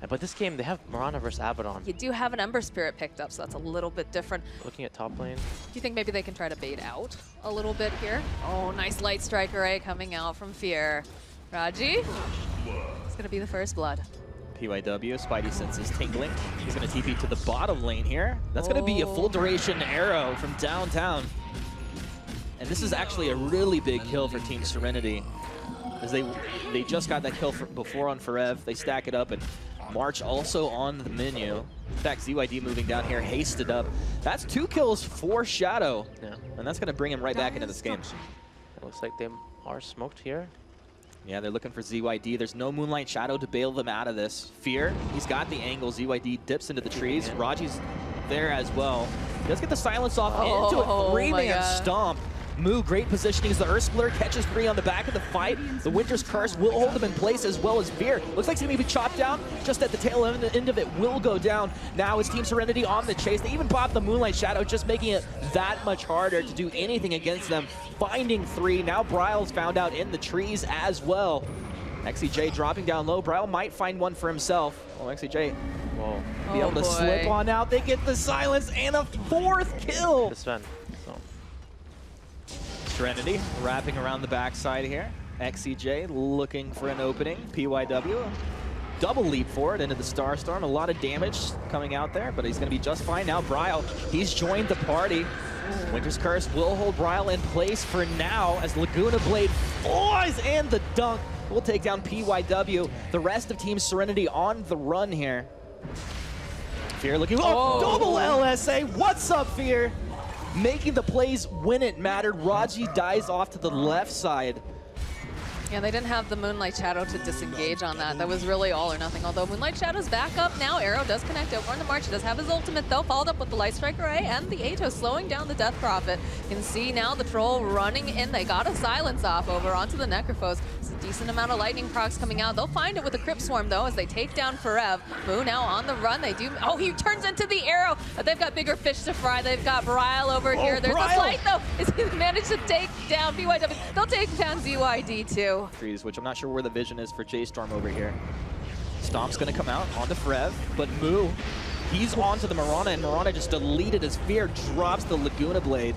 But this game, they have Mirana versus Abaddon. You do have an Ember Spirit picked up, so that's a little bit different. Looking at top lane. Do you think maybe they can try to bait out a little bit here? Oh, nice Light Strike Array coming out from Fear. Raji, it's going to be the first blood. PYW, Spidey senses tingling. He's going to TP to the bottom lane here. That's going to be a full duration arrow from downtown. And this is actually a really big kill for Team Serenity, as they just got that kill before on Forev. They stack it up, and March also on the menu. In fact, ZYD moving down here, hasted up. That's 2 kills for Shadow, and that's going to bring him right back into this game. It looks like they are smoked here. Yeah, they're looking for ZYD. There's no Moonlight Shadow to bail them out of this. Fear, he's got the angle. ZYD dips into the trees. Raji's there as well. Let's get the silence off into a 3-man stomp. Moo, great positioning as the Earth Splitter catches 3 on the back of the fight. The Winter's Curse will hold them in place, as well as Fear. Looks like he's going to be chopped down just at the tail end of it will go down. Now is Team Serenity on the chase. They even popped the Moonlight Shadow, just making it that much harder to do anything against them. Finding 3. Now Bryle's found out in the trees as well. XEJ dropping down low. Bryle might find one for himself. Oh, XEJ will be able to slip on out. They get the silence and a 4th kill. This Sven. Serenity wrapping around the backside here. XEJ looking for an opening. PYW, double leap forward into the Star Storm. A lot of damage coming out there, but he's going to be just fine now. Bryle, he's joined the party. Winter's Curse will hold Bryle in place for now, as Laguna Blade flies, and the dunk will take down PYW. The rest of Team Serenity on the run here. Fear looking, double LSA. What's up, Fear? Making the plays when it mattered. Raji dies off to the left side. Yeah, they didn't have the Moonlight Shadow to disengage on that. That was really all or nothing. Although Moonlight Shadow's back up now. Arrow does connect over on the March. He does have his ultimate, though, followed up with the Light Strike Array and the Atos, slowing down the Death Prophet. You can see now the Troll running in. They got a silence off over onto the Necrophos. It's a decent amount of lightning procs coming out. They'll find it with the Crypt Swarm, though, as they take down Forev. Moo now on the run. They do. Oh, he turns into the arrow. They've got bigger fish to fry. They've got Bryle over here. There's a fight, though. He's managed to take down PYW. They'll take down ZYD, too. Trees, which I'm not sure where the vision is for J-Storm over here. Stomp's going to come out onto Forev, but Moo, he's onto the Mirana, and Mirana just deleted as Fear drops the Laguna Blade.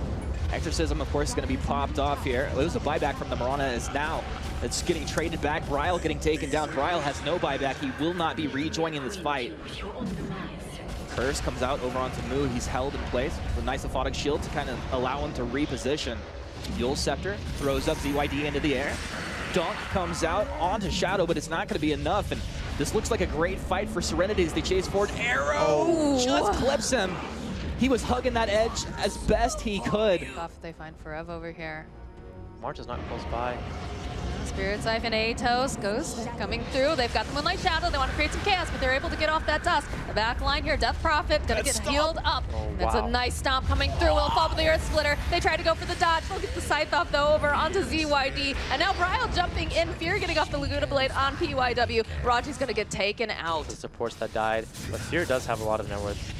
Exorcism, of course, is going to be popped off here. It was a buyback from the Mirana, as now it's getting traded back. Bryle getting taken down. Bryle has no buyback. He will not be rejoining this fight. Curse comes out over onto Moo. He's held in place with a nice aphotic shield to kind of allow him to reposition. Yule Scepter throws up ZYD into the air. Dunk comes out onto Shadow, but it's not going to be enough. And this looks like a great fight for Serenity as they chase forward. Arrow just clips him. He was hugging that edge as best he could. Buff, they find Forev over here. March is not close by. Spirit Siphon, Atos, Ghost coming through. They've got the Moonlight Shadow. They want to create some chaos, but they're able to get off that dust. The back line here, Death Prophet, gonna get healed up. That's a nice stomp coming through. Will fall with the Earth Splitter. They try to go for the dodge. They'll get the Scythe off, though, over onto ZYD. And now Bryle jumping in. Fear getting off the Laguna Blade on PYW. Raji's gonna get taken out. The supports that died, but Fear does have a lot of net worth.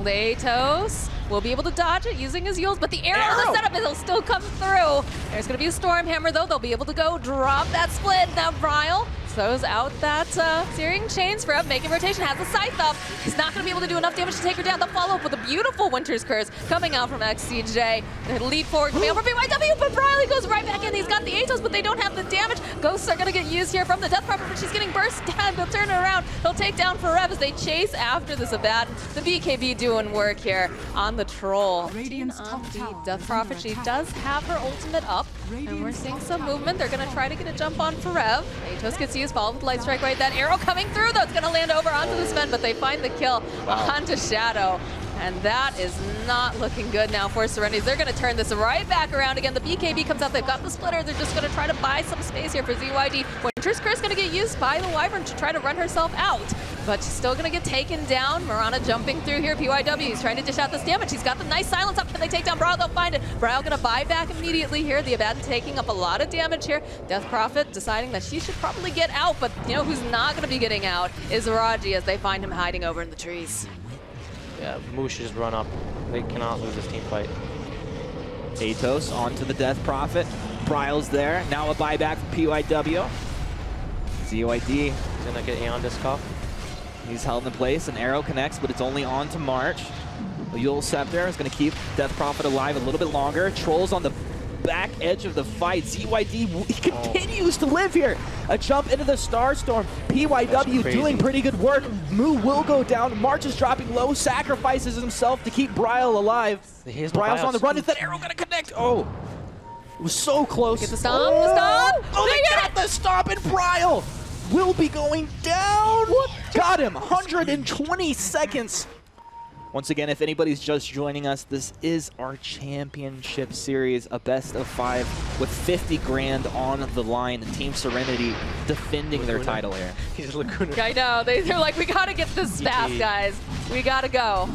Atos will be able to dodge it using his Yules, but the arrow in the setup, it'll still come through. There's going to be a Storm Hammer, though. They'll be able to go drop that split. Now Bryle throws out that Searing Chains for up, making rotation, has the Scythe up. He's not going to be able to do enough damage to take her down. They'll follow up with a beautiful Winter's Curse coming out from XCJ. They lead forward, coming over BYW, but Bryle goes right back in. He's got the Atos, but they don't have the damage. Ghosts are going to get used here from the Death Prophet, but she's getting burst down. They'll turn her around. They'll take down Forev as they chase after this Abaddon. The BKB doing work here on the Troll. On the Death Prophet, she does have her ultimate up, and we're seeing some movement. They're going to try to get a jump on Forev. Atos gets used, followed with Light Strike right. That arrow coming through, though. It's going to land over onto the Sven, but they find the kill onto Shadow. And that is not looking good now for Serenity. They're going to turn this right back around again. The BKB comes out. They've got the splitter. They're just going to try to buy some space here for ZYD. Winter's Curse going to get used by the Wyvern to try to run herself out. But she's still going to get taken down. Mirana jumping through here. PYW, he's trying to dish out this damage. He's got the nice silence up. Can they take down Bryle? They'll find it. Bryle going to buy back immediately here. The Abaddon taking up a lot of damage here. Death Prophet deciding that she should probably get out. But you know who's not going to be getting out is Raji as they find him hiding over in the trees. Yeah, Moo should just run up. They cannot lose this team fight. Atos onto the Death Prophet. Bryle's there. Now a buyback from PYW. ZYD He's gonna get Aeon Disc off. He's held in place. An arrow connects, but it's only on to March. The Yule Scepter is going to keep Death Prophet alive a little bit longer. Trolls on the back edge of the fight. ZYD he continues to live here. A jump into the Starstorm. PYW doing pretty good work. Moo will go down. March is dropping low, sacrifices himself to keep Bryle alive. Bryle's on the run. Is that arrow going to connect? Oh, it was so close. Get the stomp, the stomp. Oh, they got the stomp, and Bryle will be going down. Got him. 120 seconds. Once again, if anybody's just joining us, this is our championship series, a best of 5 with 50 grand on the line. Team Serenity defending their title here. He's Laguna. I know. They're like, we got to get this fast, guys. We got to go.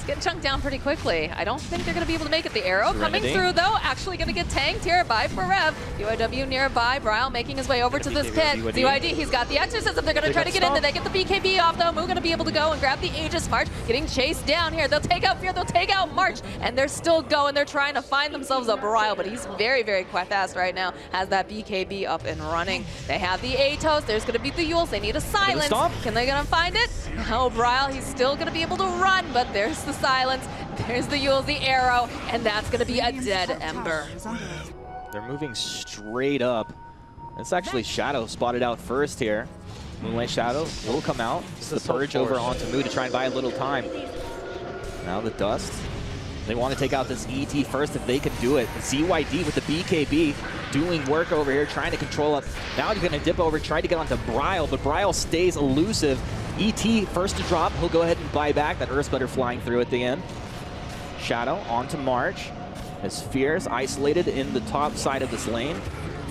Get chunked down pretty quickly. I don't think they're going to be able to make it. The arrow Serenity coming through, though, actually going to get tanked here by Forev. UIW nearby. Bryle making his way over to this pit. ZYD, he's got the Exorcism. They're going to try to get in there. They get the BKB off, though. Moo going to be able to go and grab the Aegis. March getting chased down here. They'll take out Fear. They'll take out March. And they're still going. They're trying to find themselves a Bryle, but he's very, very fast right now. Has that BKB up and running. They have the Atos. There's going to be the Yules. They need a silence. Can they going to find it? No, Bryle, he's still going to be able to run, but there's the silence. There's the Yules, the arrow, and that's going to be a dead Ember. They're moving straight up. It's actually Shadow spotted out first here. Moonlight Shadow will come out. This is the purge over onto Moo to try and buy a little time. Now the Dust. They want to take out this ET first if they can do it. ZYD with the BKB doing work over here, trying to control it. Now he's going to dip over, try to get onto Bryle, but Bryle stays elusive. ET first to drop. He'll go ahead and buy back. That Earth Splitter flying through at the end. Shadow onto March as Fear's isolated in the top side of this lane.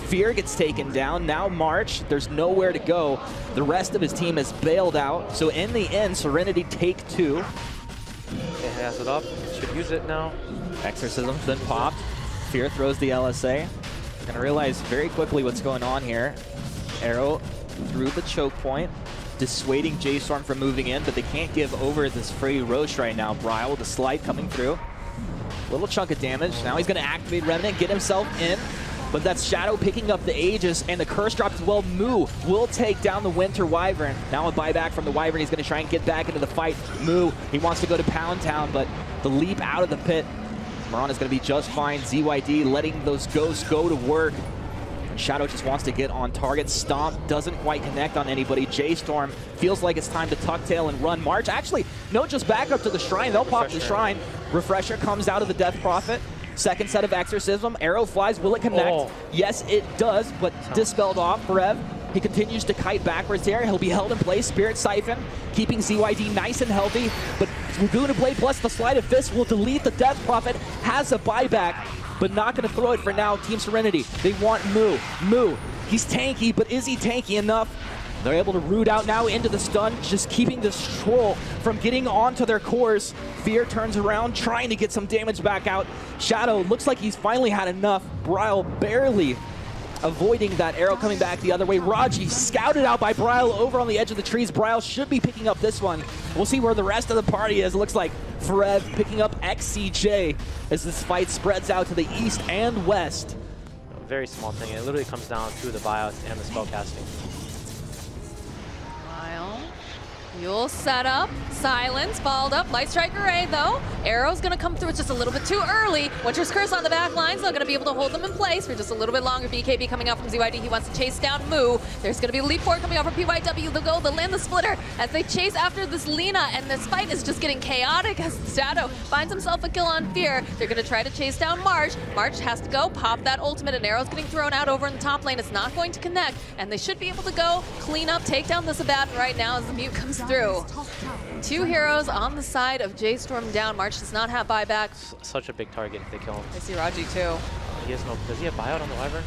Fear gets taken down. Now March, there's nowhere to go. The rest of his team has bailed out. So in the end, Serenity take 2. It has it up. Should use it now. Exorcism's been popped. Fear throws the LSA. You're gonna realize very quickly what's going on here. Arrow through the choke point, dissuading J-Storm from moving in, but they can't give over this free Roche right now. Bryle with the slide coming through. Little chunk of damage. Now he's going to activate Remnant, get himself in, but that's Shadow picking up the Aegis, and the Curse drop as well. Moo will take down the Winter Wyvern. Now a buyback from the Wyvern. He's going to try and get back into the fight. Moo, he wants to go to Pound Town, but the leap out of the pit. Marana's going to be just fine. ZYD letting those ghosts go to work. Shadow just wants to get on target. Stomp doesn't quite connect on anybody. J-Storm feels like it's time to tuck tail and run. March, actually, no, just back up to the Shrine. They'll pop the Shrine. Refresher comes out of the Death Prophet. Second set of Exorcism. Arrow flies. Will it connect? Oh. Yes, it does, but dispelled off. Rev, he continues to kite backwards there. He'll be held in place. Spirit Siphon, keeping ZYD nice and healthy, but Laguna Blade plus the Sleight of Fist will delete the Death Prophet. Has a buyback, but not going to throw it for now. Team Serenity, they want Moo. Moo, he's tanky, but is he tanky enough? They're able to root out now into the stun, just keeping this troll from getting onto their cores. Fear turns around, trying to get some damage back out. Shadow looks like he's finally had enough. Bryle barely avoiding that arrow coming back the other way. Raji scouted out by Bryle over on the edge of the trees. Bryle should be picking up this one. We'll see where the rest of the party is. It looks like Forev picking up XCJ as this fight spreads out to the east and west. A very small thing. It literally comes down to the buyouts and the spellcasting. You'll set up, silence, followed up, Light Strike Array though. Arrow's gonna come through, it's just a little bit too early. Winter's Curse on the back lines, they're gonna be able to hold them in place for just a little bit longer. BKB coming out from ZYD, he wants to chase down Moo. There's gonna be a leap forward coming out from PYW, they'll go, they'll land the splitter as they chase after this Lina, and this fight is just getting chaotic as Shadow finds himself a kill on Fear. They're gonna try to chase down March. March has to go, pop that ultimate, and Arrow's getting thrown out over in the top lane. It's not going to connect, and they should be able to go clean up, take down this Abaddon right now as the mute comes through. 2 heroes on the side of J-Storm down. March does not have buyback. Such a big target if they kill him. I see Raji too. He has no, does he have buyout on the Wyvern?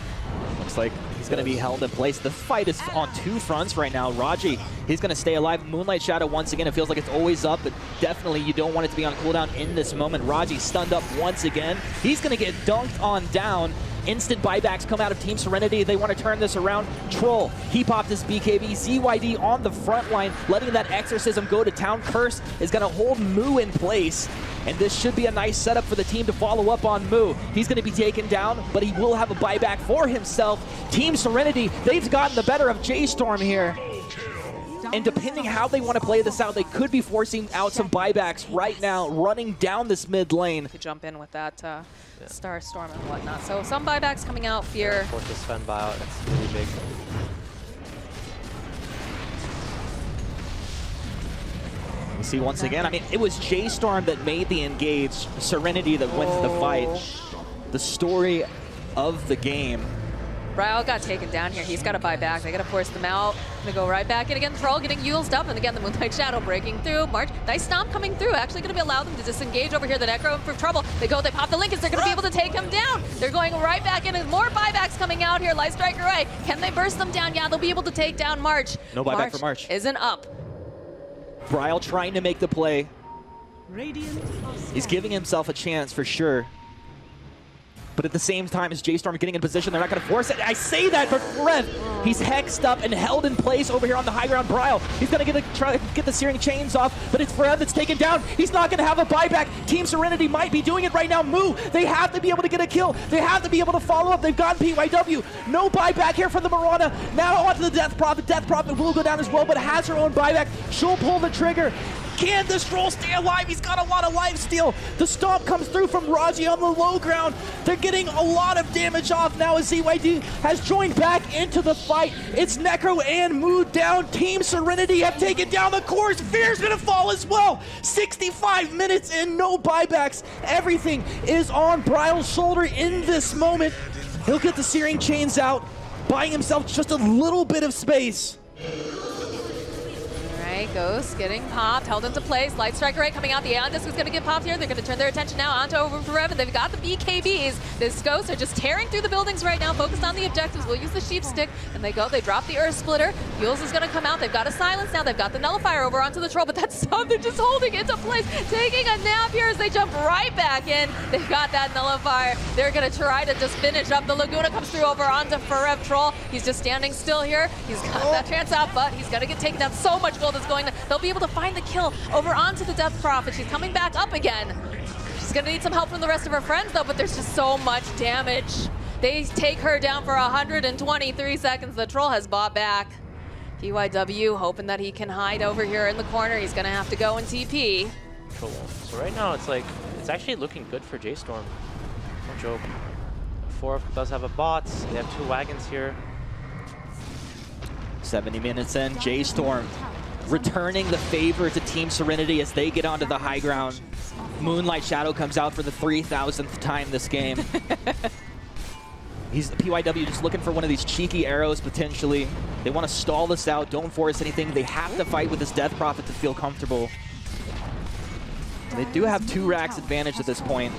Looks like he's going to be held in place. The fight is on 2 fronts right now. Raji, he's going to stay alive. Moonlight Shadow, once again, it feels like it's always up, but definitely you don't want it to be on cooldown in this moment. Raji stunned up once again. He's going to get dunked on down. Instant buybacks come out of Team Serenity. They want to turn this around. Troll, he popped his BKB. ZYD on the front line, letting that Exorcism go to town. Curse is going to hold Moo in place. And this should be a nice setup for the team to follow up on Moo. He's going to be taken down, but he will have a buyback for himself. Team Serenity, they've gotten the better of J-Storm here. And depending how they want to play this out, they could be forcing out some buybacks right now, running down this mid lane. To jump in with that Star Storm and whatnot. So some buybacks coming out, Fear. Force this Sven buyout, that's really big. We see once again, I mean, it was J-Storm that made the engage, Serenity that wins the fight. The story of the game. Ryle got taken down here. He's got to buy back. They got to force them out. They go right back in again. Troll getting used up, and again the Moonlight Shadow breaking through. March, nice stomp coming through. Actually going to allow them to disengage over here. The Necro for trouble. They go, they pop the Lincolns. They're going to be able to take him down. They're going right back in, and more buybacks coming out here. Light Strike Array. Can they burst them down? Yeah, they'll be able to take down March. No buyback for March. Isn't up. Bryle trying to make the play. He's giving himself a chance for sure. But at the same time as J-Storm getting in position, they're not going to force it. I say that, but Rev, he's hexed up and held in place over here on the high ground. Bryle, he's going to try to get the Searing Chains off, but it's Rev that's taken down. He's not going to have a buyback. Team Serenity might be doing it right now. Moo, they have to be able to get a kill. They have to be able to follow up. They've gotten PYW. No buyback here for the Mirana. Now onto the Death Prophet. Death Prophet will go down as well, but has her own buyback. She'll pull the trigger. Can this Troll stay alive? He's got a lot of life steal. The stomp comes through from Raji on the low ground. They're getting a lot of damage off now as ZYD has joined back into the fight. It's Necro and Moo down. Team Serenity have taken down the course. Fear's gonna fall as well. 65 minutes and no buybacks. Everything is on Bryle's shoulder in this moment. He'll get the Searing Chains out, buying himself just a little bit of space. Ghost getting popped, held into place. Light Strike Array coming out. The Aeon Disc is going to get popped here. They're going to turn their attention now onto over for Rev, and they've got the BKBs. This Ghosts are just tearing through the buildings right now, focused on the objectives. We'll use the Sheep Stick, and they go. They drop the Earth Splitter. Fuels is going to come out. They've got a Silence now. They've got the Nullifier over onto the Troll, but that sub, they're just holding into place, taking a nap here as they jump right back in. They've got that Nullifier. They're going to try to just finish up. The Laguna comes through over onto Forev Troll. He's just standing still here. He's got that chance out, but he's going to get taken down. So much gold is going. They'll be able to find the kill over onto the Death Prophet. She's coming back up again. She's gonna need some help from the rest of her friends though, but there's just so much damage. They take her down for 123 seconds. The Troll has bought back. PYW hoping that he can hide over here in the corner. He's gonna have to go and TP. Cool. So right now it's like, it's actually looking good for J-Storm. No joke. 4 does have a bot. They have 2 wagons here. 70 minutes in, J-Storm returning the favor to Team Serenity as they get onto the high ground. Moonlight Shadow comes out for the 3,000th time this game. He's the PYW just looking for one of these cheeky arrows potentially. They want to stall this out, don't force anything. They have to fight with this Death Prophet to feel comfortable. They do have 2 racks advantage at this point.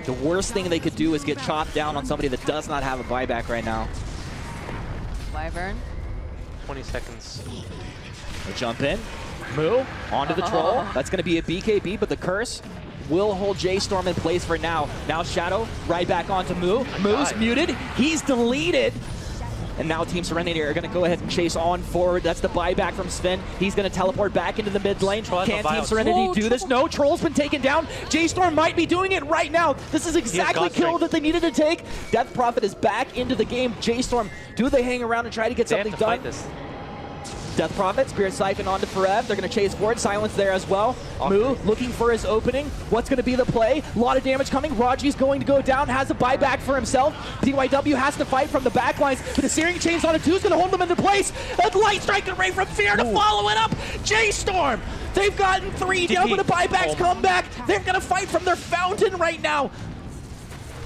The worst thing they could do is get chopped down on somebody that does not have a buyback right now. Wyvern. 20 seconds. They jump in. Moo onto the Troll. That's going to be a BKB, but the Curse will hold J-Storm in place for now. Now Shadow right back onto Moo. Moo's muted. He's deleted. And now Team Serenity are going to go ahead and chase on forward. That's the buyback from Sven. He's going to teleport back into the mid lane. Can Team Serenity do this? No, Troll's been taken down. J-Storm might be doing it right now. This is exactly kill that they needed to take. Death Prophet is back into the game. J-Storm, do they hang around and try to get something done? Fight this. Death Prophet, Spirit Siphon onto Forev. They're going to chase forward. Silence there as well. Moo looking for his opening. What's going to be the play? A lot of damage coming. Raji's going to go down. Has a buyback for himself. PYW has to fight from the back lines. But the Searing Chains on a 2 is going to hold them into place. A Light Strike Array from Fear to follow it up. J-Storm. They've gotten 3 down, but the buybacks come back. They're going to fight from their fountain right now.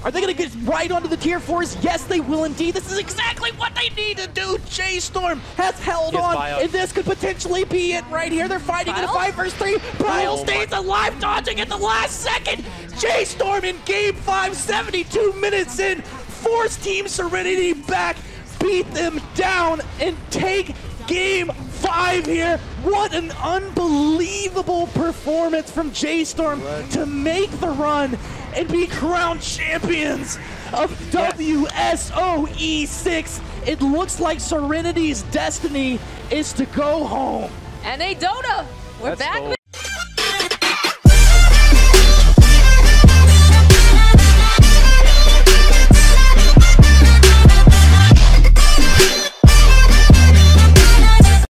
Are they going to get right onto the tier 4s? Yes, they will indeed. This is exactly what they need to do. J-Storm has held on, and this could potentially be it right here. They're fighting in a 5 vs 3. Bryle stays alive, dodging at the last second. J-Storm in Game 5, 72 minutes in. Force Team Serenity back, beat them down, and take Game 5 here. What an unbelievable performance from J-Storm to make the run and be crowned champions of WSOE 6. It looks like Serenity's destiny is to go home. And a Dota. We're Let's back, go.